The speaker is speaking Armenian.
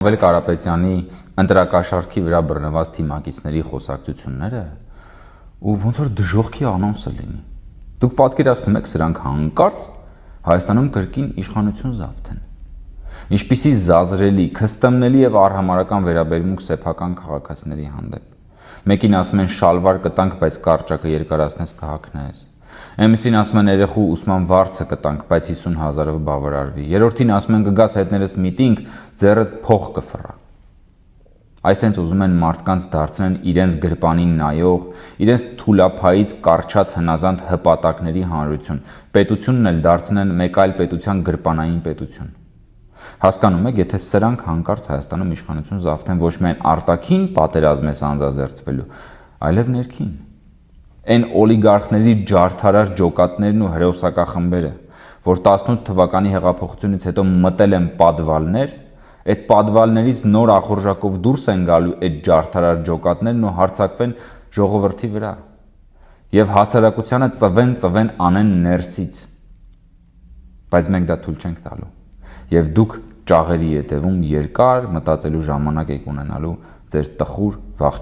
Սամվել Կարապետյանի ընտրակաշառքի վրա բռնված թիմակիցների խոսակցությունները ու ոնց որ դժոխքի անոնսը լինի։ Դուք պատկերացնում եք սրանք հանկարծ Հայաստանում կրկին իշխանություն զավթեն։ Ինչպիսի զազրելի, քստմնելի եւ արհամարհական վերաբերմունք սեփական քաղաքացիների հանդեպ։ Մեկին ասում են շալվար կտանք, բայց կարճակը երկարացնես կհագնես։ Էմիսին ասում են երեխու ուսման վարձը կտանք, բայց 50,000-ով բավարարվի։ Երրորդին ասում են կգաս հետներս միտինգ, ձեռդ փող կֆռա։ Այսենց ուզում են մարդկանց դարձնեն իրենց գրպանին նայող, իրենց թուլափայից կարճած հնազանդ հպատակների հանրություն, պետությունն էլ դարձնեն մեկ այլ պետության գրպանային պետություն։ Հասկանում եք, եթե սրանք հանկարծ Հայաստանում իշխանություն զավթեն, ոչ միայն արտաքին պատերազմ է սանձազերծվելու, այլև ներքին։ Այն օլիգարխների ջարդարար ջոկատներն ու հրոսակախմբերը, որ 18 թվականի հեղափոխությունից հետո մտել են պատվալներ, այդ պատվալներից նոր ախորժակով դուրս են գալու այդ ջարդարար ջոկատներն ու հարձակվեն ժողովրդի վրա եւ հասարակությանը ծվեն անեն ներսից։ Բայց մենք դա թույլ չենք տալու եւ դուք ճաղերի ետևում երկար մտածելու ժամանակ եք ունենալու ձեր տխուր վաղ